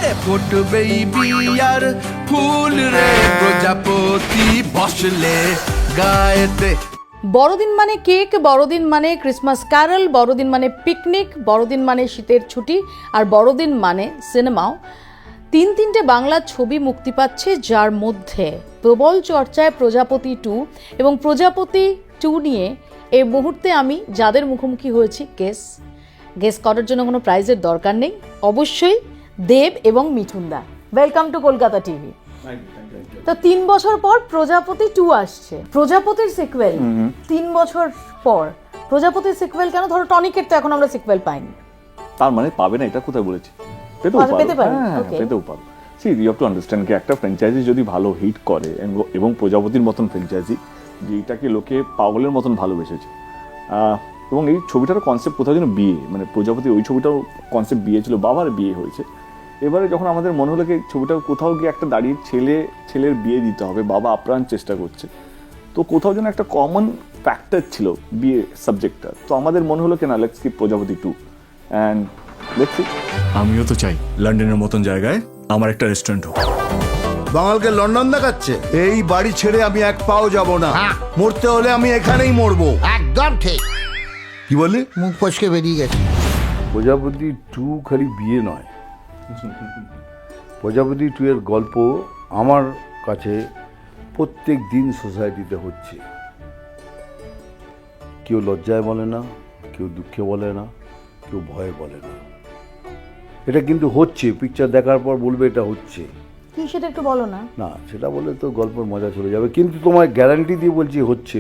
আরে ফুটবেই বিয়ার ফুল রে প্রজাপতি বসলে গায়েতে। বড়দিন মানে কেক, বড়দিন মানে ক্রিসমাস ক্যারল, বড়দিন মানে পিকনিক, বড়দিন মানে শীতের ছুটি, আর বড়দিন মানে সিনেমাও। তিনটে বাংলা ছবি মুক্তি পাচ্ছে, যার মধ্যে প্রবল চর্চায় প্রজাপতি 2 এবং প্রজাপতি 2 নিয়ে এই মুহূর্তে আমি যাদের মুখোমুখি হয়েছি গেস করার জন্য কোনো প্রাইজের দরকার নেই, অবশ্যই দেব এবং মিঠুনদা। Welcome to Kolkata TV. তো 3 বছর পর প্রজাপতি 2 আসছে, প্রজাপতির সিকুয়েল 3 বছর পর। প্রজাপতির সিকুয়েল কেন? ধরো টনিকের তো এখন আমরা সিকুয়েল পাইনি, তার মানে পাবে না এটা কোথায় বলেছি? পেতে পারে, পেতেও পারো। See you have to understand কি একটা ফ্র্যাঞ্চাইজি যদি ভালো হিট করে এবং প্রজাপতির মতন ফ্র্যাঞ্চাইজি যেটাকে লোকে পাগলের মতন ভালোবেসেছে, এবং এই ছবিটার কনসেপ্ট কোথাও যেন বিয়ে, মানে প্রজাপতি ওই ছবিটাও কনসেপ্ট বিয়ে ছিল, বাবার বিয়ে হয়েছে। এবারে যখন আমাদের মনে হলো কি ছবিটা কোথাও গিয়ে একটা দাঁড়িয়ে ছেলের বিয়ে দিতে হবে, বাবা আপ্রাণ চেষ্টা করছে, তো কোথাও যেন একটা কমন ফ্যাক্টর ছিল বিয়ে সাবজেক্টটা, তো আমাদের মনে হলো কেনা লেটস কিপ প্রজাপতি 2 অ্যান্ড লেটস সি। আমিও তো চাই লন্ডনের মতন জায়গায় আমার একটা রেস্টুরেন্ট হোক। বাঙালকে লন্ডন দেখাচ্ছে? এই বাড়ি ছেড়ে আমি এক পাও যাব না, মরতে হলে আমি এখানেই মরবো। একদম ঠিক। কি বললি? মুখ ফসকে বেরিয়ে গেছে। প্রজাপতি 2 খালি বিয়ে নয়, প্রজাপতি 2 এর গল্প আমার কাছে প্রত্যেক দিন সোসাইটিতে হচ্ছে। কেউ লজ্জায় বলে না, কেউ দুঃখে বলে না, কেউ ভয়ে বলে না। এটা কিন্তু হচ্ছে, পিকচার দেখার পর বলবে এটা হচ্ছে। কি সেটা একটু বলো না। না সেটা বলে তো গল্পের মজা চলে যাবে, কিন্তু তোমায় গ্যারান্টি দিয়ে বলছি হচ্ছে,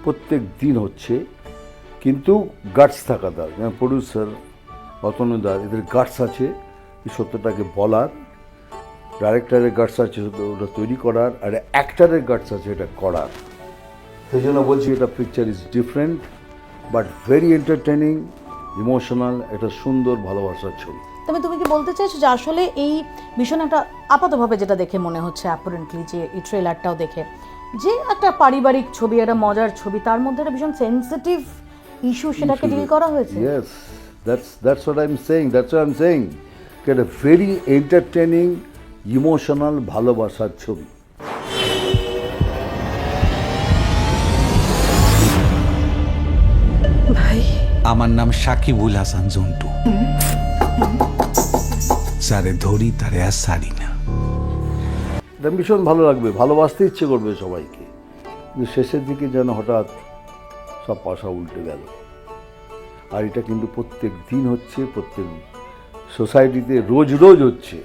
প্রত্যেক দিন হচ্ছে। কিন্তু গাটস থাকা দরকার, যেমন প্রডিউসার অতনুদার, এদের গাটস আছে এই সত্যটাকে বলার, ডাইরেক্টরের গাটস আছে ওটা তৈরি করার, আর অ্যাক্টারের গাটস আছে এটা করার। সেই জন্য বলছি এটা picture is different but very entertaining, emotional, একটা সুন্দর ভালোবাসার ছবি। তবে তুমি কি বলতে চাইছো যে আসলে এই ভীষণ একটা আপাতভাবে যেটা দেখে মনে হচ্ছে অ্যাপারেন্টলি, যে এই ট্রেলারটাও দেখে, যে একটা পারিবারিক ছবি, একটা মজার ছবি, তার মধ্যে একটা ভীষণ সেন্সিটিভ ইস্যু সেটাকে ডিল করা হয়েছে? Yes, that's what I'm saying. That's what I'm saying. একটা ভেরি এন্টারটেনিং ইমোশনাল ভালোবাসার ছবি। আমার নাম সাকিবুল হাসান জন্টু। সারে ধরি তারে আর সারি না। এটা ভীষণ ভালো লাগবে, ভালোবাসতে ইচ্ছে করবে সবাইকে, কিন্তু শেষের দিকে যেন হঠাৎ সব পাশা উল্টে গেল। আর এটা কিন্তু প্রত্যেক দিন হচ্ছে, প্রত্যেক সোসাইটিতে রোজ রোজ হচ্ছে,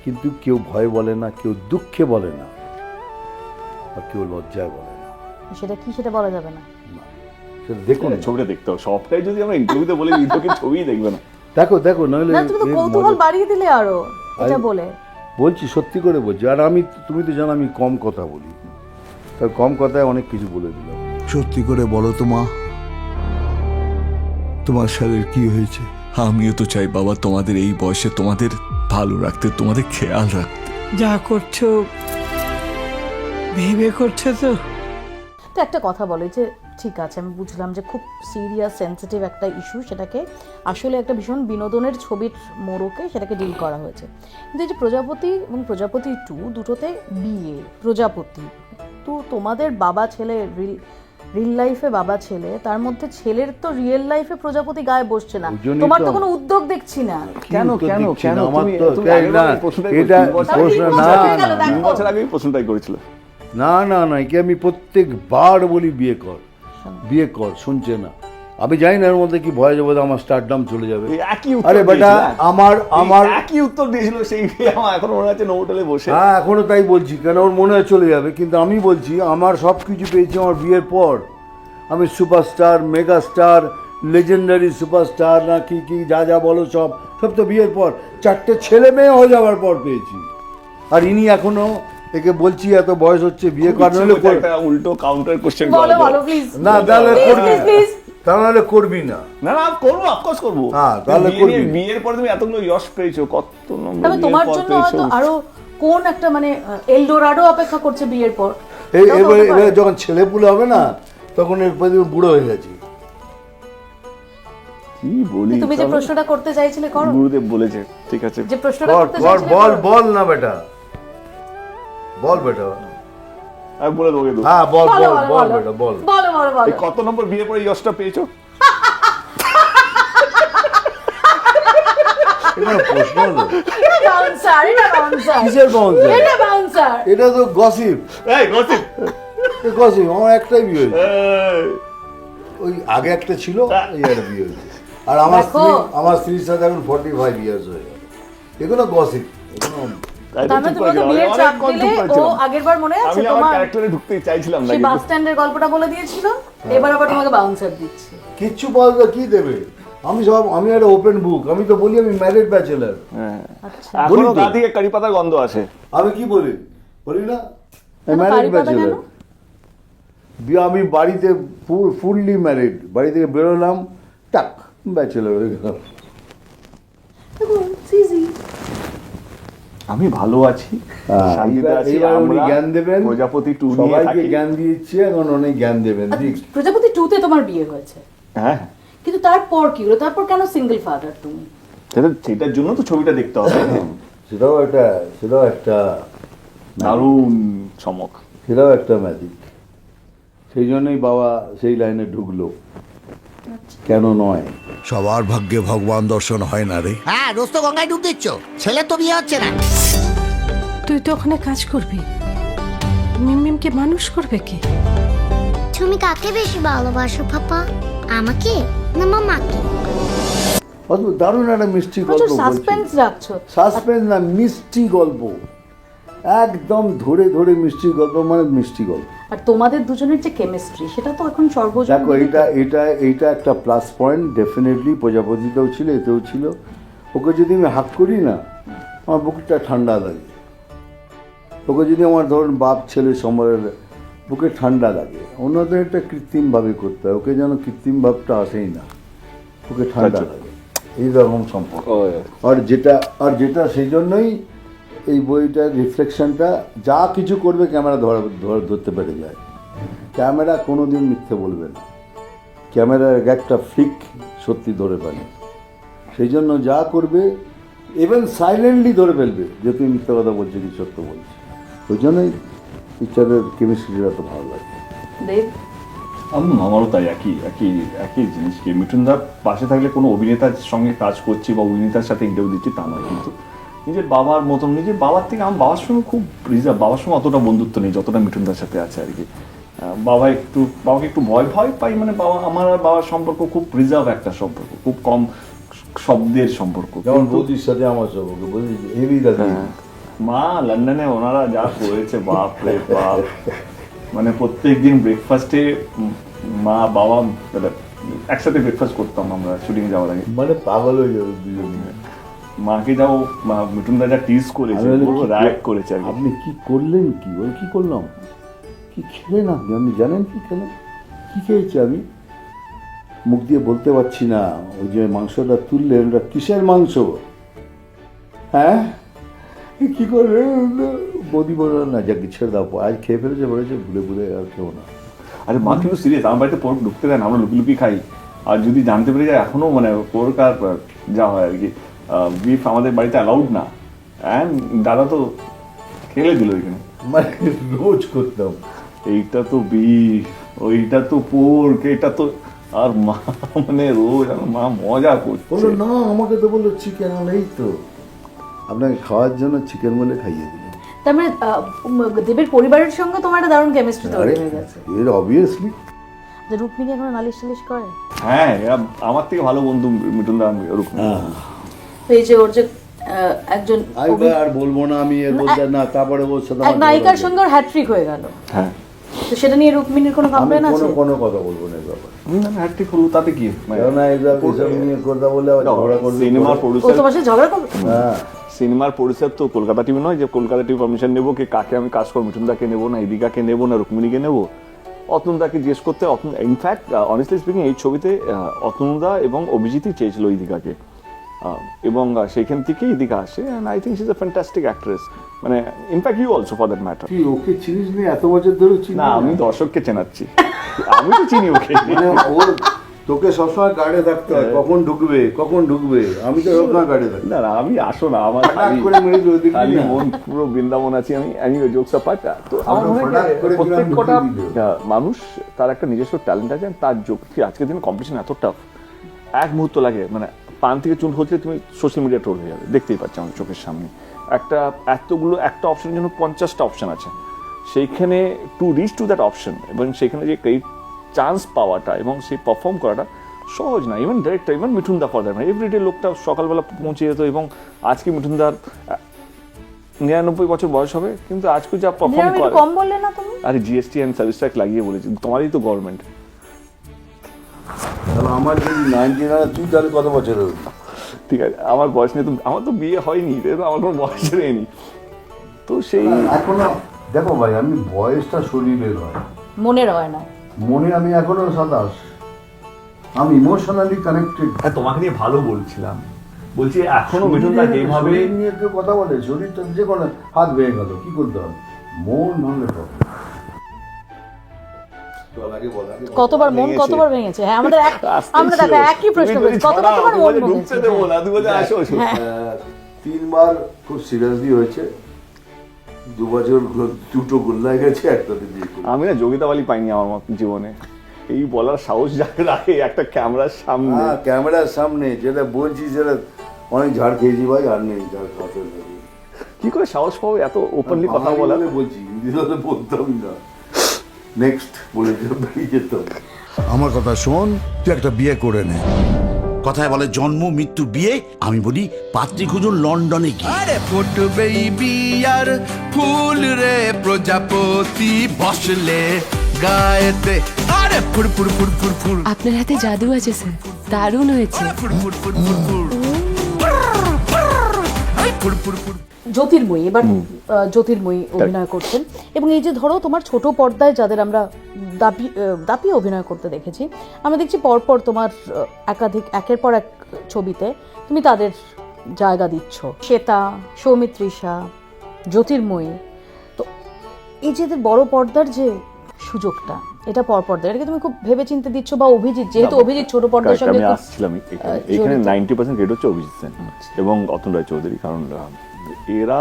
কিন্তু কেউ ভয় বলে না, কেউ দুঃখে বলে না, আর কেউ লজ্জায় বলে না। সেটা কি সেটা বলা যাবে না। সেটা দেখুন, ছবিটা দেখতে হবে, সবটাই যদি আমরা ইন্টারভিউতে বলে দিই তো ছবিই দেখবে না। দেখো নইলে না, তুমি তো কৌতূহল বাড়িয়ে দিলে আরো এটা বলে। বলছি, সত্যি করে বলছি। আর তুমি তো জানো আমি কম কথা বলি, তার কম কথায় অনেক কিছু বলে দিলাম। সত্যি করে বলো তো মা, তোমার স্যারের কি হয়েছে? আমিও তো চাই বাবা তোমাদের এই বয়সে তোমাদের ভালো রাখতে, তোমাদের খেয়াল রাখতে। যা করছো ভেবে করছো তো? তো একটা কথা বলে যে ঠিক আছে, আমি বুঝলাম যে খুব সিরিয়াস সেন্সিটিভ একটা ইস্যু, সেটাকে আসলে একটা ভীষণ বিনোদনের ছবির মোড়কে সেটাকে ডিল করা হয়েছে। কিন্তু এই যে প্রজাপতি এবং প্রজাপতি 2 দুটোতে বিয়ে, প্রজাপতি তো তোমাদের বাবা ছেলে, রিল লাইফে বাবা ছেলে, তার মধ্যে ছেলের তো রিয়েল লাইফে প্রজাপতি গায়ে বসছে না, তোমার তো কোনো উদ্যোগ দেখছি না। কেন আমার তো এটা প্রশ্ন না, 3 বছর আগেই প্রশ্নটাই করেছিল। না কি আমি প্রত্যেকবার বলি বিয়ে কর, শুনছে না। আমি জানি না এর মধ্যে কি ভয় যাবে, আমার স্টারডাম চলে যাবে। আরে বেটা, আমার একই উত্তর দিয়েছিল সেই, আমার এখন মনে হচ্ছে হোটেলে বসে। হ্যাঁ, এখনো তাই বলছি, কেন ওর মনে হয় চলে যাবে, কিন্তু আমি বলছি আমার সব কিছু পেয়েছি আমার বিয়ের পর। আমি superstar, mega star, legendary superstar, না কি যা বলো সব তো বিয়ের পর, 4টে ছেলে মেয়ে হয়ে যাওয়ার পর পেয়েছি। আর ইনি এখনো, একে বলছি এত বয়স হচ্ছে বিয়ে করার হলে উল্টো কাউন্টার কোশ্চেন বলো প্লিজ। না তাহলে করবি না। না করবো, অফকোর্স করবো। হ্যাঁ, তাহলে করবি। বিয়ের পরে তুমি এতগুলো যশ পেয়েছো, কত নম্বর তবে তোমার জন্য হয়তো আরো কোন একটা মানে এলডোরাডো অপেক্ষা করছে বিয়ের পর। এবারে যখন ছেলে পুলে হবে না, তখন এরপর বুড়ো হয়ে গেছি। কি কি বলি, তুমি যে চলো। প্রশ্নটা করতে চাইছিলে করো, গুরুদেব বলেছে, ঠিক আছে। যে প্রশ্নটা কর করতে কর, চাইছিলে বল করো। বল না বেটা, বল বেটা। আমি বলে দেবো কিন্তু। হ্যাঁ বল বলো, বল বলো, বল বলো। বেটা বল। বলো বলো বলো। এই কত নম্বর বিয়ে পরে ইয়সটা পেয়েছো? এখানে প্রশ্ন হলো এটা bouncer, এটা bouncer। কিসের bouncer? এটা bouncer। এটা তো গসিপ, এই গসিপ। গসিপ। আমার একটাই বিয়ে হয়েছে, এই, ওই আগে একটা ছিল, এই একটা বিয়ে হয়েছে। আর আমার স্ত্রীর সাথে এখন 45 ইয়ার্স হয়ে গেল। এগুলো গসিপ, এগুলো তার মানে তুমি ওকে বিয়ের চাপ দিলে, ও আগেরবার মনে আছে আমি আমার তোমার ক্যারেক্টারে ঢুকতেই চাইছিলাম না, সেই বাস কিন্তু স্ট্যান্ডের গল্পটা বলে দিয়েছিল, এবার আবার তোমাকে বাউন্সার দিচ্ছে। কিচ্ছু পাওয়া কি দেবে। আমি একটা ওপেন বুক, আমি তো বলি আমি ম্যারিড ব্যাচেলার। হ্যাঁ। আচ্ছা, এখনো বলি তো। গা থেকে কারি পাতার গন্ধ আসে। আমি কি বলি না কেন ম্যারিড কারি পাতা ব্যাচেলার। কেন? আমি বাড়িতে ফুললি ম্যারিড, বাড়ি থেকে বেরোলাম টাক ব্যাচেলার হয়ে গেলাম। দেখো, easy। আমি ভালো আছি, হ্যাঁ, শান্তিতে আছি। এইবার উনি আমরা জ্ঞান দেবেন, প্রজাপতি 2 নিয়ে সবাইকে থাকি। জ্ঞান দিচ্ছে, এখন অনেক জ্ঞান দেবেন। ঠিক প্রজাপতি 2 তে তোমার বিয়ে হয়েছে, হ্যাঁ, কিন্তু তারপর কি হলো? তারপর কেন সিঙ্গেল ফাদার তুমি? সেটার জন্য তো ছবিটা দেখতে হবে। সেটাও একটা দারুণ চমক। সেটাও একটা ম্যাজিক। সেই জন্যই বাবা সেই লাইনে ঢুকলো, কেন নয়। সবার ভাগ্যে ভগবান দর্শন হয় না রে। হ্যাঁ, রোজ তো গঙ্গায় ডুব দিচ্ছ, ছেলে তো বিয়ে হচ্ছে না। তুই তো ওখানে কাজ করবি, মিমকে মানুষ করবে কে? তুমি কাকে বেশি ভালোবাসো পাপা, আমাকে না মামাকে? অদ্ভুত দারুণ একটা মিষ্টি গল্প প্রচুর বলছি। সাসপেন্স রাখছো। সাসপেন্স না, মিষ্টি গল্প, একদম ধরে ধরে মিষ্টি গল্প, মানে মিষ্টি গল্প। আর তোমাদের দুজনের যে কেমিস্ট্রি, সেটা তো এখন সর্বজন দেখো, এইটা একটা প্লাস পয়েন্ট ডেফিনেটলি। প্রজাপতিতেও ছিল, এতেও ছিল। ওকে যদি আমি হাত করি না, আমার বুকটা ঠান্ডা লাগে। ওকে যদি আমার ধরুন বাপ ছেলে সময়ের বুকে ঠান্ডা লাগে। অন্যদের একটা কৃত্রিমভাবে করতে হয়, ওকে যেন কৃত্রিম ভাবটা আসেই না, ওকে ঠান্ডা লাগে, এইরকম সম্পর্ক। আর যেটা সেই জন্যই এই বইটার রিফ্লেকশনটা, যা কিছু করবে ক্যামেরা ধরতে পেরে যায়। ক্যামেরা কোনো দিন মিথ্যে বলবে না, ক্যামেরার একটা ফ্লিক সত্যি ধরে পারে। সেই জন্য যা করবে ইভেন সাইলেন্টলি ধরে ফেলবে যে তুমি মিথ্যে কথা বলছো কি সত্য বলছো। ওই জন্যই পিকচারের কেমিস্ট্রিটা তো ভালো লাগে। দেব, আমারও তাই, একই জিনিসকে মিঠুনদার পাশে থাকলে কোনো অভিনেতার সঙ্গে কাজ করছি বা অভিনেতার সাথে ইন্টারভিউ দিচ্ছি তা নয়, কিন্তু নিজের বাবার মতন, নিজের বাবার থেকে আমার বাবার সঙ্গে খুব রিজার্ভ, বাবার সঙ্গে অতটা বন্ধুত্ব নেই যতটা মিঠুনদার সাথে আছে আর কি। বাবাকে একটু ভয় পাই, মানে আমার আর বাবার সম্পর্ক খুব রিজার্ভ একটা সম্পর্ক, খুব কম শব্দের সম্পর্ক। যেমন বৌদির সাথে আমার সম্পর্ক, বৌদি হেভি লাগে। মা লন্ডনে ওনারা যা করেছে, বাপ রে বাপ, মানে প্রত্যেকদিন ব্রেকফাস্টে মা বাবা একসাথে ব্রেকফাস্ট করতাম আমরা শুটিং যাওয়ার আগে। মানে পাগল হয়ে যাবে দুজনে। মাকে যাও, মিঠুনদা যা টিজ করেছে, রাগ করেছে আর কি। আপনি কি করলেন? কি বল, কি করলাম? কি খেলেন আপনি? আপনি জানেন কি খেলেন? কি খেয়েছি আমি? মুখ দিয়ে বলতে পারছি না। ওই যে মাংসটা তুললেন, ওটা কিসের মাংস? হ্যাঁ, কি করলেন? বৌদি বলল না, যাকে ছেড়ে দাও, আজ খেয়ে ফেলেছে, বলেছে ভুলে আর খেও না। আরে মা কিন্তু সিরিয়াস, আমার বাড়িতে পোর্ক ঢুকতে দেন, আমরা লুকি খাই। আর যদি জানতে পেরে যায় এখনো, মানে পোর্ক আর যা হয় আর কি, বিফ আমাদের বাড়িতে অ্যালাউড না। অ্যান্ড দাদা তো খেলে দিল এখানে, মানে রোজ করতাম। এইটা তো বিফ, ওইটা তো পোর্ক, এটা তো, আর মা মানে রোজ মা মজা করছে। বললো না, আমাকে তো বললো চিকেন, নেই তো আপনাকে খাওয়ার জন্য চিকেন বলে খাইয়ে দিল। তার মানে দেবের পরিবারের সঙ্গে তোমার একটা দারুণ কেমিস্ট্রি তৈরি হয়ে গেছে। এর অবভিয়াসলি। যে রুক্মিণী এখন নালিশ টালিশ করে? হ্যাঁ, এরা আমার থেকে ভালো বন্ধু মিঠুনদা, রুক্মিণী। তো এই যে ওর যে একজন আর বলবো না আমি, এর বলতে না, তারপরে ওর সাথে এক নায়িকার সঙ্গে ওর হ্যাট্রিক হয়ে গেল, হ্যাঁ, তো সেটা নিয়ে রুক্মিণীর কোনো আমি কমপ্লেন আছে? কোনো কথা বলবো না এই ব্যাপারে। হ্যাট্রিক হলো তাতে কি? কেননা এসব নিয়ে কথা বলে আবার ঝগড়া করবে। সিনেমার ও প্রডিউসার, তোমার সাথে ঝগড়া করবে? হ্যাঁ, সিনেমার প্রডিউসার তো কলকাতা টিভি নয় যে কলকাতা টিভি পারমিশন নেবো কি কাকে আমি কাজ করবো, মিঠুনদাকে নেবো না ইদিকাকে নেবো না রুক্মিণীকে নেবো, অতনুদাকে জিজ্ঞেস করতে। ইনফ্যাক্ট অনেস্টলি স্পিকিং এই ছবিতে অতনুদা এবং অভিজিৎই চেয়েছিল ইদিকাকে, এবং সেইখান থেকেই ইদিকা আসে। And I think she is a fantastic actress, মানে in fact you also for that matter. তুই ওকে চিনিস না? এত বছর ধরে চিনি না, আমি দর্শককে চেনাচ্ছি, আমি তো চিনি ওকে। মানে ওর তোকে সবসময় গাড়ি থাকতে হয়, কখন ঢুকবে আমি তো সবসময় গাড়ি থাকি। না না, আমি আসো না, আমার ফটাক করে মেরে দিল, দেখলি খালি না? মন পুরো বৃন্দাবন আছি আমি, জোকস অ্যাপার্ট। তো আমার আমরা মনে হয় ফটাক করে প্রত্যেক দিলাম, কটা ঢুকিয়ে দিল। মানুষ তার একটা নিজস্ব ট্যালেন্ট আছে, তার যোগ আজকের দিনে কম্পিটিশন এত টাফ, এক মুহূর্ত লাগে, মানে পান থেকে চুন হচ্ছে তুমি সোশ্যাল মিডিয়া ট্রোল হয়ে যাবে, দেখতেই পাচ্ছি আমার চোখের সামনে। একটা অপশনের জন্য 50টা অপশন আছে, সেইখানে to reach to that option এবং সেখানে যে চান্স পাওয়াটা এবং সেই পারফর্ম করাটা সহজ না। ইভেন ডাইরেক্টর, ইভেন মিঠুন দা ফর দ্যাট, এভরিডে লোকটা সকালবেলা পৌঁছে যেত, এবং আজকে মিঠুন দার 99 বছর বয়স হবে, কিন্তু আজকে যা পারফর্ম করে, কম বললে না তুমি? আরে জিএসটি অ্যান্ড সার্ভিস ট্যাক্স লাগিয়ে বলেছি, তোমারই তো গভর্নমেন্ট। আমার যদি 99 তুই তাহলে কত বছর হলো? ঠিক আছে, আমার বয়স নিয়ে তো, আমার তো বিয়ে হয়নি, তাই তো আমার কোনো বয়স নেই, তো সেই এখনো দেখো ভাই, আমি বয়সটা শরীরের হয়, মনের হয় না। মনে আমি এখনো 27, আমি ইমোশনালি কানেক্টেড। হ্যাঁ, তোমাকে নিয়ে ভালো বলছিলাম, বলছি এখনো মিঠুন দা যেভাবে নিয়ে কেউ কথা বলে, শরীরটা যে কোনো হাত ভেঙে গেল, কি করতে হবে? মন ভাঙলে তো কতবার মন কতবার ভেঙেছে? হ্যাঁ, আমরা দেখো একই প্রশ্ন করছি, কতবার তোমার মন ভেঙেছে? 3বার খুব সিরিয়াসলি হয়েছে, 2 বছর দুটো গোল্লায় গেছে, একটাতে দিয়ে করেছি। আমি না যোগিতাওয়ালি পাইনি আমার জীবনে, এই বলার সাহস যাকে রাখে একটা ক্যামেরার সামনে। হ্যাঁ, ক্যামেরার সামনে যেটা বলছি সেটা অনেক ঝাড় খেয়েছি ভাই, আর নেই ঝাড় খাতে। কি করে সাহস পাবো এত ওপেনলি কথা বলা? বলছি, হিন্দি তো বলতাম না, নেক্সট বলে বেরিয়ে যেতাম। আমার কথা শোন, তুই একটা বিয়ে করে নে। কথায় বলে জন্ম মৃত্যু বিয়ে, আমি বলি পাত্রী খুঁজুন লন্ডনে গিয়ে। আরে ফুটবে বিয়ার ফুল রে প্রজাপতি বসলে গায়েতে, আরে ফুর ফুর ফুর ফুর ফুর, আপনার হাতে জাদু আছে স্যার, দারুণ হয়েছে। ফুর ফুর ফুর ফুর ফুর, ফুর ফুর ফুর। জ্যোতির্ময়ী, এবার জ্যোতির্ময়ী অভিনয় করছেন, এবং এই যে ধরো তোমার ছোট পর্দায় যাদের আমরা দাপিয়ে অভিনয় করতে দেখেছি, আমরা দেখছি পরপর তোমার একের পর এক ছবিতে তুমি তাদের জায়গা দিচ্ছ, শ্বেতা, সৌমিত্রিষা, জ্যোতির্ময়ী। তো এই যে এদের বড় পর্দার যে সুযোগটা, এটা পরপর্দা, এটাকে তুমি খুব ভেবেচিন্তে দিচ্ছ, বা অভিজিৎ, যেহেতু অভিজিৎ ছোট পর্দার সঙ্গে আমি আসছিলাম এখানে 90% রেট হচ্ছে অভিজিৎ সেন এবং অতন রায় চৌধুরী, কারণ এরা,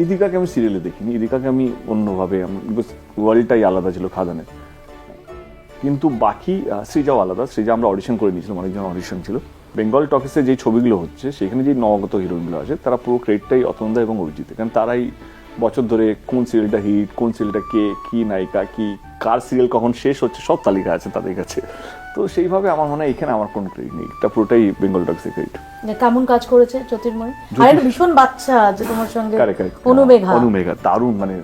ইদিকাকে আমি সিরিয়ালে দেখিনি, ইদিকাকে আমি অন্যভাবে, ওয়ার্ল্ডটাই আলাদা ছিল খাদানে, কিন্তু বাকি সৃজাও আলাদা। সৃজা আমরা অডিশন করে নিয়েছিলাম, অনেকজন অডিশন ছিল। বেঙ্গল টকিসে যে ছবিগুলো হচ্ছে সেখানে যে নবাগত হিরোইনগুলো আছে, তারা পুরো ক্রেডিটটাই অতনদা এবং অভিজিৎ, কারণ তারাই বছর ধরে কোন সিরিয়ালটা হিট, কোন সিরিয়ালটা কে, কি নায়িকা, কি কার সিরিয়াল কখন শেষ হচ্ছে, সব তালিকা আছে তাদের কাছে। তো সেইভাবে আমার মনে হয় এখানে আমার কোনো ক্রেডিট নেই, এটা পুরোটাই বেঙ্গল টকিসের ক্রেডিট। কেমন কাজ করেছে জ্যোতির্ময়ী? আর একটা ভীষণ বাচ্চা যে তোমার সঙ্গে, অনুমেঘা দারুণ, মানে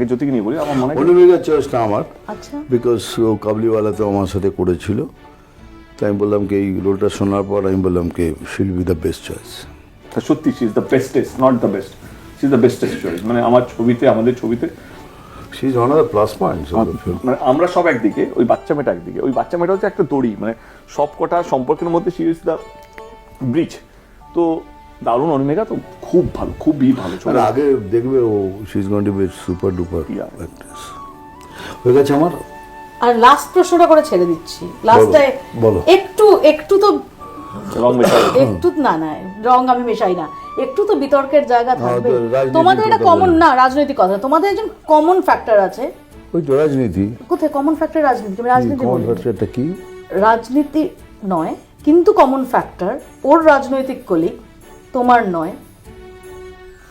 জ্যোতিকে নিয়ে বলি, আমার মনে হয় অনুমেঘার চয়েসটা আমার, আচ্ছা, বিকজ ও কাবলিওয়ালাতে আমার সাথে করেছিল, তাই আমি বললাম কি এই রোলটা শোনার পর আমি বললাম কি she'll be the best choice. সত্যি she is the bestest, not the best, she is the bestest choice. মানে আমার ছবিতে, আমাদের ছবিতে she is one of the plus points of the film. মানে আমরা সব একদিকে, ওই বাচ্চা মেয়েটা একদিকে, ওই বাচ্চা মেয়েটা হচ্ছে একটা দড়ি, মানে সব কটা সম্পর্কের মধ্যে শি ইজ দ্য ব্রিজ। তো দারুণ, অনুমেঘা তো খুব ভালো, খুবই ভালো ছবি। আগে দেখবে ও she is going to be super duper Yeah. Actress হয়ে গেছে আমার। আর লাস্ট প্রশ্নটা করে ছেড়ে দিচ্ছি, লাস্টে বলো। একটু তো রং মেশাই, একটু না রং আমি মেশাই না, একটু তো বিতর্কের জায়গা থাকবে। রাজনীতির তোমাদের এটা কথা কমন বলি। না, রাজনৈতিক কথা, তোমাদের একজন কমন ফ্যাক্টর আছে। ওই তো রাজনীতি। কোথায় কমন ফ্যাক্টর? রাজনীতি, আমি রাজনীতি কমন বলি। ফ্যাক্টরটা কি? রাজনীতি নয়, কিন্তু কমন ফ্যাক্টর ওর রাজনৈতিক কলিগ, তোমার নয়।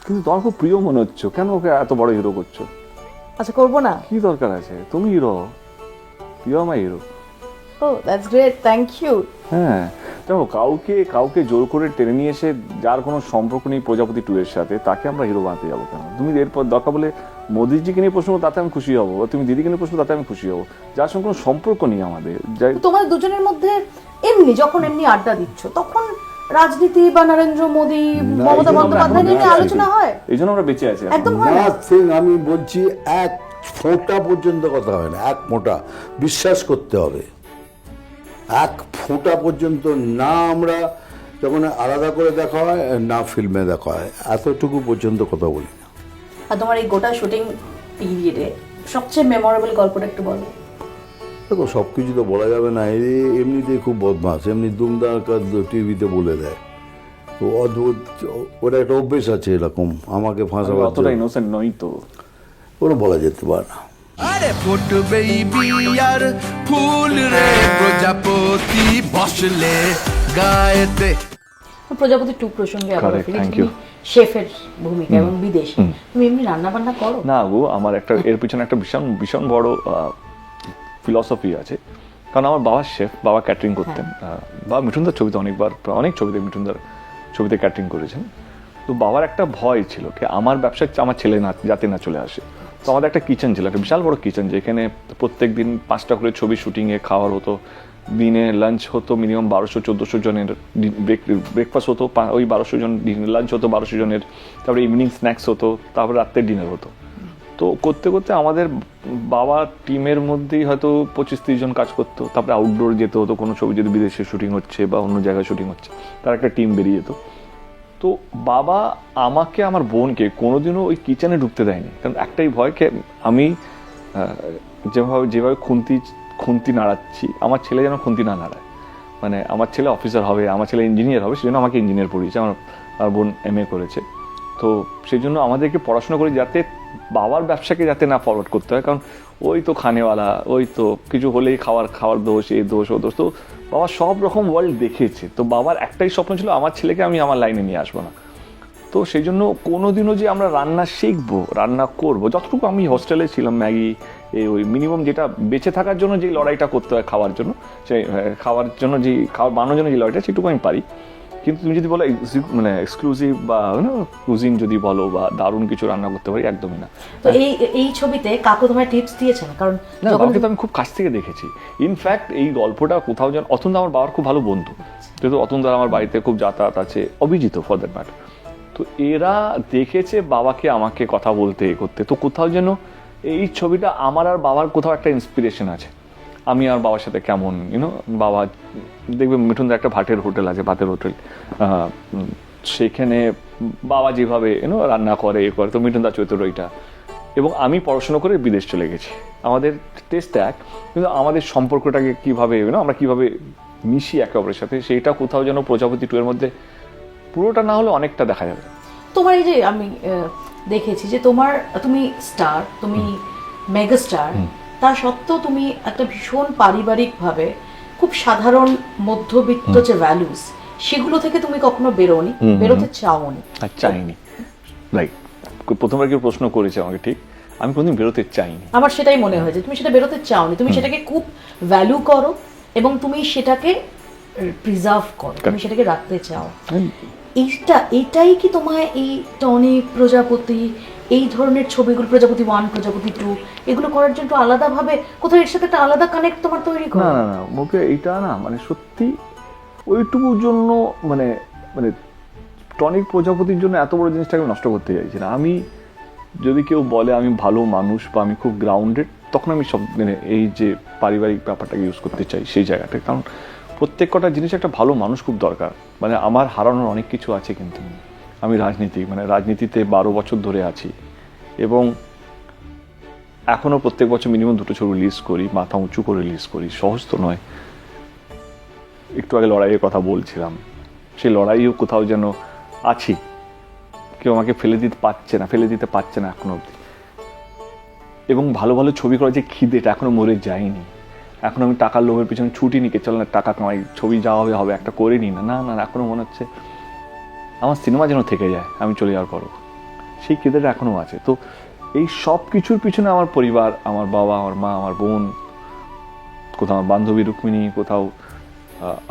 কিন্তু তোমার খুব প্রিয় মনে হচ্ছে, কেন ওকে এত বড় হিরো করছো? আচ্ছা, করবো না? কি দরকার আছে? তুমি hero, you are my hero. Oh that's great, thank you. হ্যাঁ, দেখো কাউকে জোর করে টেনে নিয়ে এসে, যার কোনো সম্পর্ক নেই প্রজাপতি 2 এর সাথে, তাকে আমরা হিরো বানাতে যাবো কেন? তুমি এরপর দরকার বলে মোদিজিকে নিয়ে প্রশ্ন, তাতে আমি খুশি হবো, তুমি দিদিকে নিয়ে প্রশ্ন, তাতে আমি খুশি হবো, যার সঙ্গে কোনো সম্পর্ক নেই আমাদের। তোমাদের দুজনের মধ্যে এমনি যখন এমনি আড্ডা দিচ্ছ, তখন রাজনীতি বা নরেন্দ্র মোদী, মমতা বন্দ্যোপাধ্যায় নিয়ে আলোচনা হয়? এই জন্য আমরা বেঁচে আছি। একদম হয় না। আমি বলছি এক ফোঁটা পর্যন্ত কথা হয় না, এক ফোঁটা, বিশ্বাস করতে হবে, এক ফোঁটা পর্যন্ত না। আমরা যখন আলাদা করে দেখা হয়, না ফিল্মে দেখা হয়, এতটুকু পর্যন্ত কথা বলি না। আর তোমার এই গোটা শুটিং পিরিয়ডে সবচেয়ে মেমোরেবল গল্পটা একটু বলো। দেখো সব কিছু তো বলা যাবে না, এমনিতেই খুব বদমাস, এমনি দুমদার টিভিতে বলে দেয়, তো অদ্ভুত, ওটা একটা অভ্যেস আছে এরকম আমাকে ফাঁসাবার অতটা জন্য। ইনোসেন্ট নই তো। ওটা বলা যেতে পারে না। আরে ফুটবেই বিয়ার ফুল রে প্রজাপতি বসলে গায়েতে। প্রজাপতি 2 প্রসঙ্গে আবার Correct, ফিরি। thank তুমি you. শেফের ভূমিকা এবং বিদেশে তুমি এমনি রান্না বান্না করো? না গো, আমার একটা এর পিছনে একটা ভীষণ ভীষণ বড় ফিলসফি আছে। কারণ আমার বাবা শেফ, বাবা ক্যাটারিং করতেন। বাবা মিঠুনদার ছবিতে অনেকবার, অনেক ছবিতে মিঠুনদার ছবিতে ক্যাটারিং করেছেন। তো বাবার একটা ভয় ছিল কি আমার ব্যবসা আমার ছেলে না যাতে না চলে আসে। তো আমাদের একটা কিচেন ছিল, একটা বিশাল বড় কিচেন, যেখানে প্রত্যেক দিন 5টা করে ছবি শুটিংয়ে খাওয়ার হতো। দিনে লাঞ্চ হতো মিনিমাম 1200-1400 জনের, ব্রেকফাস্ট হতো ওই 1200 জন, লাঞ্চ হতো 1200 জনের, তারপরে ইভিনিং স্ন্যাক্স হতো, তারপরে রাত্রের ডিনার হতো। তো করতে করতে আমাদের বাবা টিমের মধ্যেই হয়তো 25-30 জন কাজ করতো। তারপরে আউটডোর যেতে হতো, কোনো ছবি যদি বিদেশে শুটিং হচ্ছে বা অন্য জায়গায় শুটিং হচ্ছে, তার একটা টিম বেরিয়ে যেত। তো বাবা আমাকে, আমার বোনকে কোনোদিনও ওই কিচেনে ঢুকতে দেয়নি, কারণ একটাই ভয়কে আমি যেভাবে খুন্তি নাড়াচ্ছি, আমার ছেলে যেন খুন্তি না নাড়ায়। মানে আমার ছেলে অফিসার হবে, আমার ছেলে ইঞ্জিনিয়ার হবে, সেজন্য আমাকে ইঞ্জিনিয়ার পড়িয়েছে। আমার বোন MA করেছে। তো সেই জন্য আমাদেরকে পড়াশোনা করি যাতে বাবার ব্যবসাকে যাতে না ফরওয়ার্ড করতে হয়, কারণ ওই তো খানেওয়ালা, ওই তো কিছু হলেই খাওয়ার দোষ, এই দোষ ও দোষ। তো বাবা সব রকম ওয়ার্ল্ড দেখেছে। তো বাবার একটাই স্বপ্ন ছিল আমার ছেলেকে আমি আমার লাইনে নিয়ে আসবো না। তো সেই জন্য কোনোদিনও যে আমরা রান্না শিখবো, রান্না করবো, যতটুকু আমি হোস্টেলে ছিলাম, ম্যাগি ওই মিনিমাম যেটা বেঁচে থাকার জন্য যে লড়াইটা করতে হয় খাওয়ার জন্য, সেই খাওয়ার জন্য যে খাবার বানানোর জন্য যে লড়াইটা, সেটুকু আমি পারি। কিন্তু তুমি যদি বলো মানে এক্সক্লুসিভ বা কুজিন যদি বলো বা দারুণ কিছু রান্না করতে পারি, একদমই না। তো এই ছবিতে কাকু তোমায় টিপস দিয়েছেন? কারণ না, বাবাকে তো আমি খুব কাছ থেকে দেখেছি। ইনফ্যাক্ট এই গল্পটা কোথাও যেন অতন্দা আমার বাবার খুব ভালো বন্ধু, যেহেতু অতন্দার আমার বাড়িতে খুব যাতায়াত আছে, অভিজিৎ ফর দ্যাট ম্যাটার। তো এরা দেখেছে বাবাকে আমাকে কথা বলতে করতে। তো কোথাও যেন এই ছবিটা আমার আর বাবার কোথাও একটা ইন্সপিরেশন আছে। আমি আর বাবার সাথে কেমন বাবা দেখবে মিঠুনদার একটা ভাতের হোটেল আছে, ভাতের হোটেল, সেখানে বাবা যেভাবে রান্না করে তো মিঠুনদার চরিত্র ওইটা। এবং আমি পড়াশোনা করে বিদেশ চলে গেছি, আমাদের টেস্ট এক, কিন্তু আমাদের সম্পর্কটাকে কীভাবে আমরা কীভাবে মিশি একে অপরের সাথে, সেইটা কোথাও যেন প্রজাপতি 2 এর মধ্যে পুরোটা না হলে অনেকটা দেখা যাবে। তোমার এই যে আমি দেখেছি যে তুমি স্টার, তুমি মেগাস্টার, তা সত্ত্বেও তুমি একটা ভীষণ পারিবারিকভাবে খুব সাধারণ মধ্যবিত্ত যে ভ্যালুস, সেগুলো থেকে তুমি কখনো বেরোতে চাওনি? চাইনি, রাইট। প্রথমবার কেউ প্রশ্ন করেছে আমাকে, ঠিক, আমি কোনোদিন বেরোতে চাইনি। আমার সেটাই মনে হয় যে তুমি সেটা বেরোতে চাওনি, তুমি সেটাকে খুব ভ্যালু করো এবং তুমি সেটাকে প্রিজার্ভ করো, তুমি সেটাকে রাখতে চাও। এটাই কি তোমায় এই টনি, প্রজাপতি, এই ধরনের ছবিগুলো, প্রজাপতি 1, প্রজাপতি 2, এগুলো করার জন্য আলাদাভাবে কোথাও এর সাথে একটা আলাদা কানেক্ট তোমার তৈরি করো? না, মুখে এইটা না, মানে সত্যি ওইটুকুর জন্য মানে টনিক প্রজাপতির জন্য এত বড় জিনিসটাকে নষ্ট করতে চাইছি না। আমি যদি কেউ বলে আমি ভালো মানুষ বা আমি খুব গ্রাউন্ডেড, তখন আমি সব এই যে পারিবারিক ব্যাপারটাকে ইউজ করতে চাই সেই জায়গাটায়। কারণ প্রত্যেক কটা জিনিস একটা ভালো মানুষ খুব দরকার। মানে আমার হারানোর অনেক কিছু আছে, কিন্তু আমি রাজনীতিতে 12 বছর ধরে আছি এবং এখনও প্রত্যেক বছর মিনিমাম 2টো ছবি রিলিজ করি, মাথা উঁচু করে রিলিজ করি, সহজ তো নয়। একটু আগে লড়াইয়ের কথা বলছিলাম, সেই লড়াইও কোথাও যেন আছি, কেউ আমাকে ফেলে দিতে পারছে না এখনো অবধি। এবং ভালো ভালো ছবি করার যে খিদেটা এখনো মরে যায়নি। এখন আমি টাকার লোভের পিছনে ছুটি নিকে, চল না টাকা কামাই, ছবি যা হবে একটা করে নি না, এখনো মনে হচ্ছে আমার সিনেমা যেন থেকে যায় আমি চলে যাওয়ার পরও, সেই খিদেটা এখনো আছে। তো এই সব কিছুর পিছনে আমার পরিবার, আমার বাবা, আমার মা, আমার বোন, কোথাও আমার বান্ধবী রুক্মিণী, কোথাও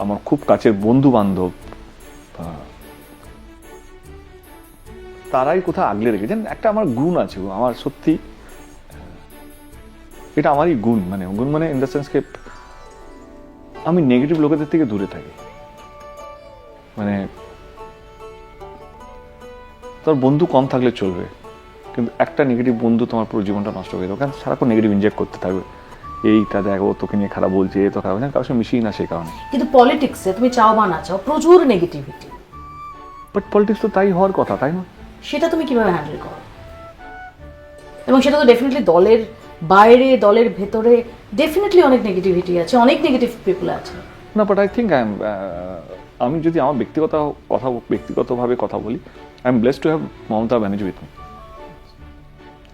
আমার খুব কাছের বন্ধু বান্ধব, তারাই কোথাও আগলে রেখেছেন। একটা আমার গুণ আছে, আমার সত্যি এটা আমারই গুণ, মানে ইন দ্য সেন্স কে আমি নেগেটিভ লোকেদের থেকে দূরে থাকি। মানে তোর বন্ধু কম থাকলে চলবে, কিন্তু একটা নেগেটিভ বন্ধু তোমার পুরো জীবনটা নষ্ট করে দেবে, কারণ সারাক্ষণ নেগেটিভ ইনজেক্ট করতে থাকবে। এইটা দেখো, তোকে নিয়ে খারাপ বলছে, এ তো খারাপ, কারোর সঙ্গে মিশিয়ে না সেই কারণে। কিন্তু পলিটিক্সে তুমি চাও বা না চাও প্রচুর নেগেটিভিটি, বাট পলিটিক্স তো তাই হওয়ার কথা, তাই না? সেটা তুমি কিভাবে হ্যান্ডেল করো? এবং সেটা তো ডেফিনেটলি দলের বাইরে দলের ভেতরে ডেফিনেটলি অনেক নেগেটিভিটি আছে, অনেক নেগেটিভ পিপল আছে। না, বাট আই থিঙ্ক আমি যদি আমার ব্যক্তিগতভাবে কথা বলি, I am blessed to have Mamata Banerjee with me.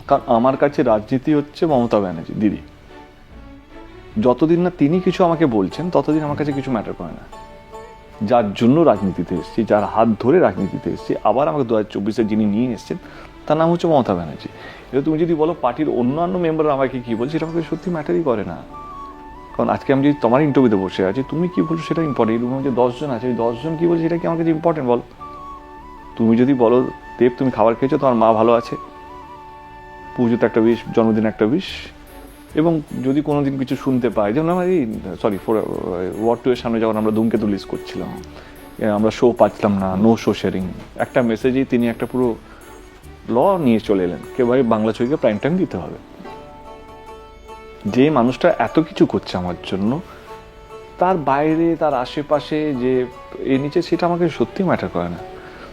কারণ আমার কাছে রাজনীতি হচ্ছে মমতা ব্যানার্জি দিদি। যতদিন না তিনি কিছু আমাকে বলছেন ততদিন আমার কাছে কিছু ম্যাটার করে না। যার জন্য রাজনীতিতে এসেছি, যার হাত ধরে রাজনীতিতে এসেছি, আবার আমাকে 2024-এ যিনি নিয়ে এসেছেন তার নাম হচ্ছে মমতা ব্যানার্জি। এবার তুমি যদি বলো পার্টির অন্যান্য মেম্বার আমাকে কী বলছে, সেটা আমাকে সত্যি ম্যাটারই করে না। কারণ আজকে আমি যদি তোমার ইন্টারভিউতে বসে আছি, তুমি কী বলছো সেটা ইম্পর্টেন্ট। এই রুমে যে 10 জন আছে, ওই 10 জন কী বলছে সেটা কি আমার কাছে ইম্পর্টেন্ট বলো? তুমি যদি বলো দেব তুমি খাবার খেয়েছো, তোমার মা ভালো আছে, পুজোতে একটা উইশ, জন্মদিনে একটা উইশ, এবং যদি কোনোদিন কিছু শুনতে পাই, যেমন আমার এই ওয়ার্ড 2 এর সামনে যখন আমরা ধূমকেতু লিস্ট করছিলাম, আমরা শো পাচ্ছিলাম না, নো শো শেয়ারিং, একটা মেসেজেই তিনি একটা পুরো ল নিয়ে চলে এলেন কে ভাই বাংলা ছবিকে প্রাইম টাইম দিতে হবে। যে মানুষটা এত কিছু করছে আমার জন্য, তার বাইরে তার আশেপাশে যে নিচে, সেটা আমাকে সত্যি ম্যাটার করে না।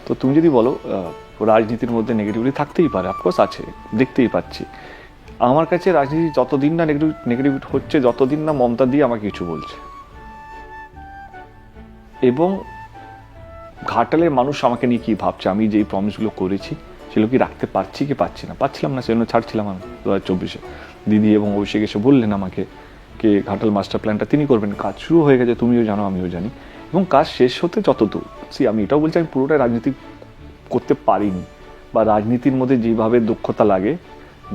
তো তুমি যদি বলো রাজনীতির মধ্যে নেগেটিভিটি থাকতেই পারে, অফকোর্স আছে, দেখতেই পাচ্ছি। আমার কাছে রাজনীতি যতদিন না নেগেটিভ হচ্ছে, যতদিন না মমতা দিয়ে আমাকে কিছু বলছে, এবং ঘাটালের মানুষ আমাকে নিয়ে কী ভাবছে, আমি যেই প্রমিসগুলো করেছি সেগুলো কি রাখতে পারছি কি পারছি না, পাচ্ছিলাম না, সেজন্য ছাড়ছিলাম আমি 2024-এ। দিদি এবং অভিষেক এসে বললেন আমাকে কে ঘাটাল মাস্টার প্ল্যানটা তিনি করবেন। কাজ শুরু হয়ে গেছে, তুমিও জানো আমিও জানি, এবং কাজ শেষ হতে যতদূর আমি এটাও বলছি, আমি পুরোটাই রাজনীতি করতে পারিনি, বা রাজনীতির মধ্যে যেভাবে দক্ষতা লাগে,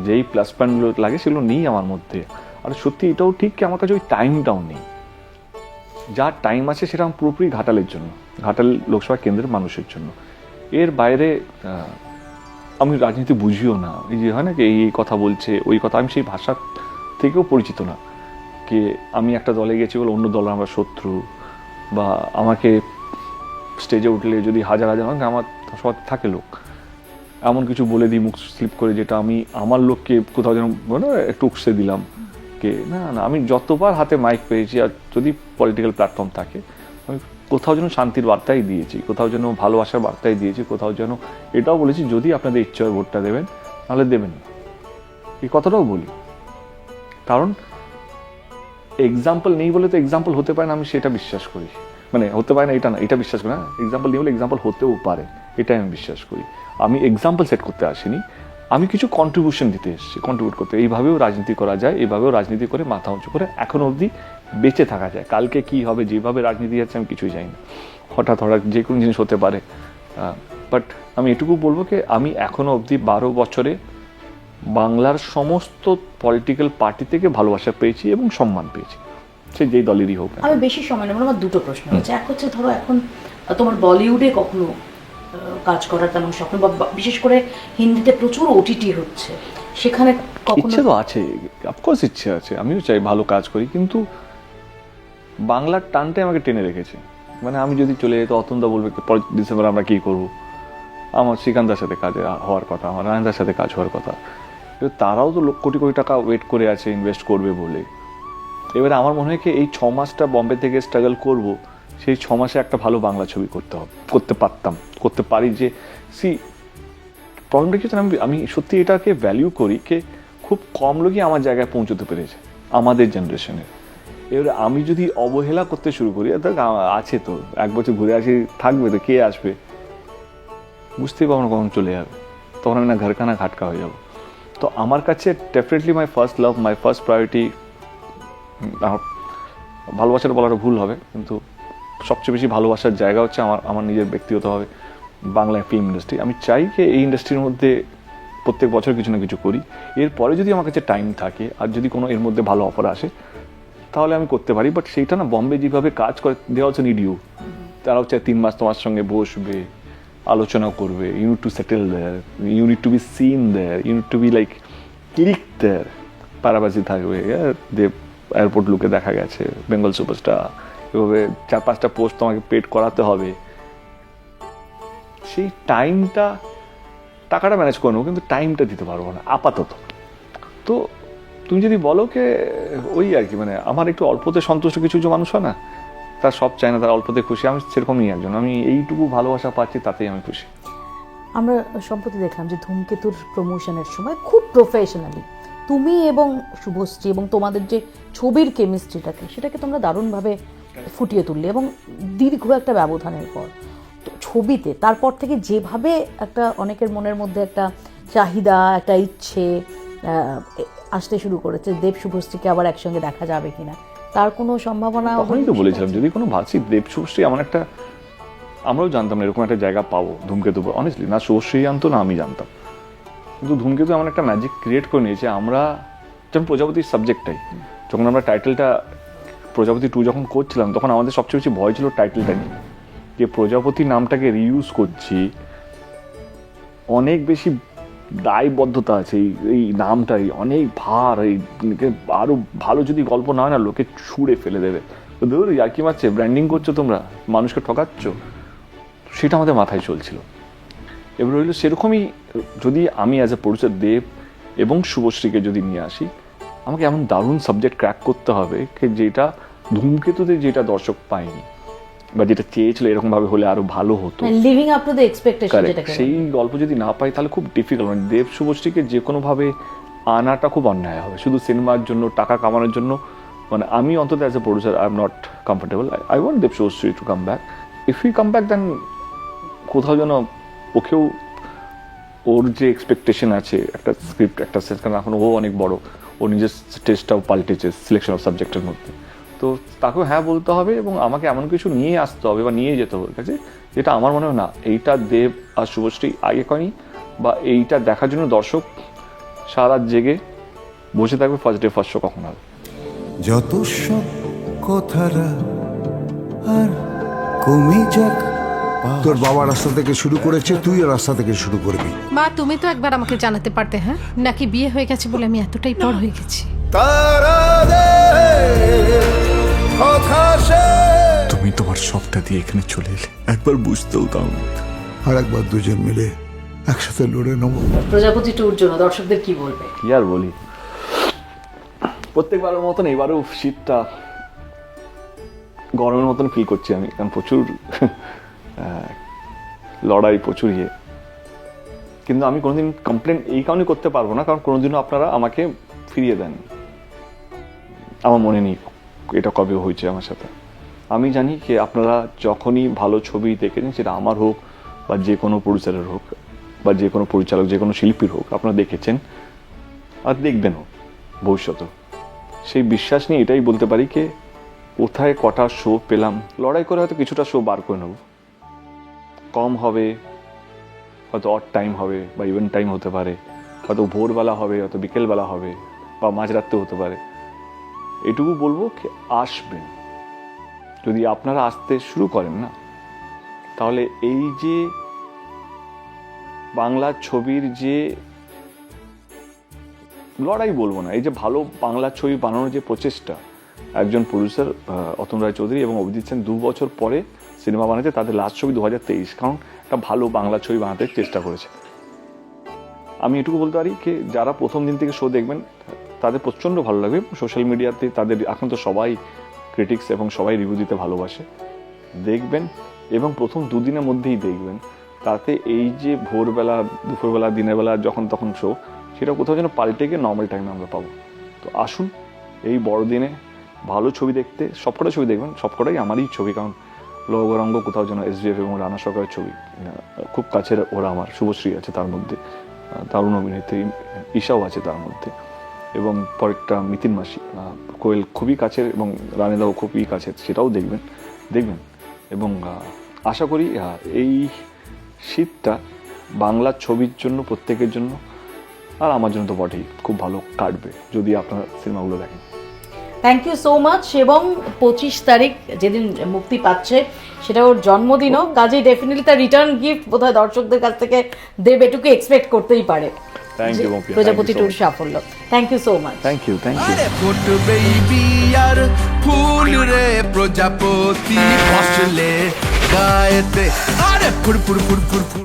যেই প্লাস পয়েন্টগুলো লাগে সেগুলো নেই আমার মধ্যে। আর সত্যি এটাও ঠিক কি আমার কাছে ওই টাইমটাও নেই। যা টাইম আছে সেটা আমার পুরোপুরি ঘাটালের জন্য, ঘাটাল লোকসভা কেন্দ্রের মানুষের জন্য। এর বাইরে আমি রাজনীতি বুঝিও না। এই যে হয় না কি এই কথা বলছে, ওই কথা, আমি সেই ভাষা থেকেও পরিচিত না। কে আমি একটা দলে গেছি বলে অন্য দলে আমরা শত্রু, বা আমাকে স্টেজে উঠলে যদি হাজার আমার সবার থাকে লোক, এমন কিছু বলে দিই মুখ স্লিপ করে, যেটা আমি আমার লোককে কোথাও যেন একটু উকসে দিলাম। কে না, আমি যতবার হাতে মাইক পেয়েছি, আর যদি পলিটিক্যাল প্ল্যাটফর্ম থাকে, আমি কোথাও যেন শান্তির বার্তাই দিয়েছি, কোথাও যেন ভালোবাসার বার্তাই দিয়েছি, কোথাও যেন এটাও বলেছি যদি আপনাদের ইচ্ছা হয় ভোটটা দেবেন, নাহলে দেবেন না, এই কথাটাও বলি। কারণ এক্সাম্পল নেই বলে তো এক্সাম্পল হতে পারে না, আমি সেটা বিশ্বাস করি। মানে হতে পারে না এটা না, এটা বিশ্বাস করি না। এক্সাম্পল নেই বলে এক্সাম্পল হতেও পারে, এটাই আমি বিশ্বাস করি। আমি এক্সাম্পল সেট করতে আসিনি, আমি কিছু কন্ট্রিবিউশন দিতে এসেছি, কন্ট্রিবিউট করতে। এইভাবেও রাজনীতি করা যায়, এইভাবেও রাজনীতি করে মাথা উঁচু করে এখনো অবধি বেঁচে থাকা যায়। কালকে কি হবে, যেভাবে রাজনীতি যাচ্ছে আমি কিছুই জানি না, হঠাৎ যে কোনো জিনিস হতে পারে। বাট আমি এটুকু বলবো কি আমি এখনো অবধি 12 বছরে বাংলার সমস্ত পলিটিক্যাল পার্টি থেকে ভালোবাসা পেয়েছি এবং সম্মান পেয়েছি, সে যেই দলেরই হোক। আমি বেশি সময় নেব না, আমার দুটো প্রশ্ন হচ্ছে। এক হচ্ছে ধরো এখন তোমার বলিউডে কখনো কাজ করার তেমন স্বপ্ন, বা বিশেষ করে হিন্দিতে প্রচুর ওটিটি হচ্ছে, সেখানে ইচ্ছে তো আছে, অফকোর্স ইচ্ছে আছে, আমিও চাই ভালো কাজ করি, কিন্তু বাংলার টানটাই আমাকে টেনে রেখেছে। মানে আমি যদি চলে যেত, অতন্দা বলবে পরের ডিসেম্বর আমরা কী করবো, আমার শ্রীকান্তার সাথে কাজ হওয়ার কথা, আমার রায়নদার সাথে কাজ হওয়ার কথা, এবার তারাও তো কোটি কোটি টাকা ওয়েট করে আছে ইনভেস্ট করবে বলে। এবারে আমার মনে হয় কি এই 6 মাসটা বম্বে থেকে স্ট্রাগল করব, সেই 6 মাসে একটা ভালো বাংলা ছবি করতে পারি। যে প্রবলেমটা কি হচ্ছে, আমি সত্যি এটাকে ভ্যালিউ করি কে খুব কম লোকই আমার জায়গায় পৌঁছতে পেরেছে আমাদের জেনারেশনের। এবারে আমি যদি অবহেলা করতে শুরু করি, আছে তো 1 বছর ঘুরে আসি, থাকবে তো, কে আসবে বুঝতেই পারবো না কখন চলে যাবে, তখন আমি না ঘরখানা ঘাটকা হয়ে যাবো। তো আমার কাছে definitely my first love, my first priority, ভালোবাসার বলাটা ভুল হবে, কিন্তু সবচেয়ে বেশি ভালোবাসার জায়গা হচ্ছে আমার নিজের ব্যক্তিগতভাবে বাংলা ফিল্ম ইন্ডাস্ট্রি। আমি চাই যে এই ইন্ডাস্ট্রির মধ্যে প্রত্যেক বছর কিছু না কিছু করি। এরপরে যদি আমার কাছে টাইম থাকে, আর যদি কোনো এর মধ্যে ভালো অফার আসে, তাহলে আমি করতে পারি। বাট সেইটা না, বম্বে যেভাবে কাজ করে, দে অলসো নিড ইউ। তারাও চায় 3 মাস তোমার সঙ্গে বসবে, আলোচনা করবে, you need to settle there, you need to be seen there, you need to be like click there. পারাবাজি থাকবে, দেব এয়ারপোর্ট লুকে দেখা গেছে, বেঙ্গল সুপারস্টার, এভাবে 4-5টা পোস্ট তোমাকে পেড করাতে হবে। সেই টাইমটা, টাকাটা ম্যানেজ করে নেবো, কিন্তু টাইমটা দিতে পারবো না আপাতত। তো তুমি যদি বলো কে ওই আর কি, মানে আমার একটু অল্পতে সন্তুষ্ট কিছু মানুষ হয় না, তার সব চায় না, তার অল্পতে খুশি, আমি সেরকমই একজন। আমি এইটুকু ভালোবাসা পাচ্ছি, তাতেই আমি খুশি। আমরা সম্প্রতি দেখলাম যে ধূমকেতুর প্রমোশনের সময় খুব প্রফেশনালি তুমি এবং শুভশ্রী এবং তোমাদের যে ছবির কেমিস্ট্রিটাকে সেটাকে তোমরা দারুণভাবে ফুটিয়ে তুললে এবং দীর্ঘ একটা ব্যবধানের পর তো ছবিতে তারপর থেকে যেভাবে একটা অনেকের মনের মধ্যে একটা চাহিদা একটা ইচ্ছে আসতে শুরু করেছে দেব শুভশ্রীকে আবার একসঙ্গে দেখা যাবে কিনা তার কোনো সম্ভাবনা তখনই তো বলেছিলাম যদি কোনো ভাবছি দেব শুভশ্রী আমার একটা আমরাও জানতাম না এরকম একটা জায়গা পাবো ধূমকেতু অনেস্টলি না শুভশ্রী জানতো না আমি জানতাম কিন্তু ধূমকেতু এমন একটা ম্যাজিক ক্রিয়েট করে নিয়েছে আমরা যেমন প্রজাপতির সাবজেক্টটাই যখন আমরা টাইটেলটা প্রজাপতি 2 যখন করছিলাম তখন আমাদের সবচেয়ে বেশি ভয় ছিল টাইটেলটা নিয়ে যে প্রজাপতি নামটাকে রিইউজ করছি অনেক বেশি দায়বদ্ধতা আছে এই নামটাই অনেক ভার এই আরো ভালো যদি গল্প না হয় না লোকে ছুঁড়ে ফেলে দেবে তো ধর আর কি মারছে ব্র্যান্ডিং করছো তোমরা মানুষকে ঠকাচ্ছ সেটা আমাদের মাথায় চলছিল এবার হইলো সেরকমই যদি আমি অ্যাজ এ প্রডিউসার দেব এবং শুভশ্রীকে যদি নিয়ে আসি আমাকে এমন দারুণ সাবজেক্ট ক্র্যাক করতে হবে যেটা ধূমকেতুতে যেটা দর্শক পায়নি বা যেটা চেয়েছিল এরকমভাবে হলে আরো ভালো হতো living up to the expectation যেটাকে সেই গল্প যদি না পাই তাহলে খুব ডিফিকাল্ট মানে দেব শুভশ্রীকে যে কোনোভাবে আনাটা খুব অন্যায় হবে শুধু সিনেমার জন্য টাকা কামানোর জন্য মানে আমি অন্তত as a producer I am not comfortable I want Dev Subhashree to come back if you come back then কোথাও যেন ওকেও ওর যে এক্সপেকটেশন আছে একটা স্ক্রিপ্ট একটা সেন্স কারণ এখন ও অনেক বড় ও নিজের টেস্টটাও পাল্টেছে সিলেকশন অফ সাবজেক্টের মধ্যে তো তাকেও হ্যাঁ বলতে হবে এবং আমাকে এমন কিছু নিয়ে আসতে হবে বা নিয়ে যেতে হবে ওর কাছে যেটা আমার মনে হয় না এইটা দেব আর শুভশ্রী আগে করেনি বা এইটা দেখার জন্য দর্শক সারা জেগে বসে থাকবে ফার্স্ট ডে ফার্স্ট শো কখন হবে যত সব কথারা আর কমে যাক তোর বাবা রাস্তা থেকে শুরু করেছে তুইও রাস্তা থেকে শুরু করবি মা তুমি তো একবার আমাকে জানাতে পারতে হ্যাঁ নাকি বিয়ে হয়ে গেছে বলে আমি এতটাই বড় হয়ে গেছি তুমি তোমার সবটা দিয়ে এখানে চলে এলে একবার বুঝতেও দাও আর একবার দুজন মিলে একসাথে লড়ে নেবো প্রজাপতি টুর জন্য দর্শকদের কি বলবে কি আর বলি প্রত্যেকবারের মতন এবারও শীতটা গরমের মতন ফিল করছি আমি কারণ প্রচুর লড়াই প্রচুর কিন্তু আমি কোনোদিন কমপ্লেন এই কারণে করতে পারবো না কারণ কোনোদিনও আপনারা আমাকে ফিরিয়ে দেন আমার মনে নেই এটা কবে হয়েছে আমার সাথে আমি জানি যে আপনারা যখনই ভালো ছবি দেখেছেন সেটা আমার হোক বা যে কোনো প্রডিউসারের হোক বা যে কোনো পরিচালক যে কোনো শিল্পীর হোক আপনারা দেখেছেন আর দেখবেনও ভবিষ্যতেও সেই বিশ্বাস নিয়ে এটাই বলতে পারি যে কোথায় কটা শো পেলাম লড়াই করে হয়তো কিছুটা শো বার করে নেব কম হবে হয়তো অড টাইম হবে বা ইভেন্ট টাইম হতে পারে হয়তো ভোরবেলা হবে হয়তো বিকেলবেলা হবে বা মাঝরাত্রে হতে পারে এটুকু বলবো কি আসবেন যদি আপনারা আসতে শুরু করেন না তাহলে এই যে বাংলা ছবির যে লড়াই বলবো না এই যে ভালো বাংলা ছবি বানানোর যে প্রচেষ্টা একজন প্রডিউসার অতন রায় চৌধুরী এবং অভিজিৎ সেন 2 বছর পরে সিনেমা বানাতে তাদের লাস্ট ছবি 2023 কারণ একটা ভালো বাংলা ছবি বানাতে চেষ্টা করেছে আমি এটুকু বলতে পারি যে যারা প্রথম দিন থেকে শো দেখবেন তাদের প্রচণ্ড ভালো লাগবে সোশ্যাল মিডিয়াতে তাদের এখন তো সবাই ক্রিটিক্স এবং সবাই রিভিউ দিতে ভালোবাসে দেখবেন এবং প্রথম 2 দিনের মধ্যেই দেখবেন তাতে এই যে ভোরবেলা দুপুরবেলা দিনের বেলা যখন তখন শো সেটা কোথাও যেন পাল্টে গিয়ে নর্মাল টাইমে আমরা পাবো তো আসুন এই বড়দিনে ভালো ছবি দেখতে সবকটা ছবি দেখবেন সবকটাই আমারই ছবি কারণ লৌহরঙ্গ কোথাও যেন SDF এবং রানা সরকারের ছবি খুব কাছের ওরা আমার শুভশ্রী আছে তার মধ্যে দারুণ অভিনেত্রী ঈশাও আছে তার মধ্যে এবং পরেরটা মিতিন মাসি কোয়েল খুবই কাছের এবং রানেদাও খুবই কাছের সেটাও দেখবেন এবং আশা করি এই শীতটা বাংলা ছবির জন্য প্রত্যেকের জন্য আর আমার জন্য তো বটেই খুব ভালো কাটবে যদি আপনারা সিনেমাগুলো দেখেন থ্যাংক ইউ সো মাচ এবং 25 তারিখ যেদিন মুক্তি পাচ্ছে সেটা ওর জন্মদিনও কাজেই ডেফিনেটলি তার রিটার্ন গিফট বোধহয় দর্শকদের কাছ থেকে দেব এটুকু এক্সপেক্ট করতেই পারে থ্যাংক ইউ প্রজাপতি টুর সাফল্য thank you so much thank you আরে ফুটবে বিয়ার ফুল রে প্রজাপতি ফসলে গায়েতে আরে ফুর ফুর ফুর ফুর ফুর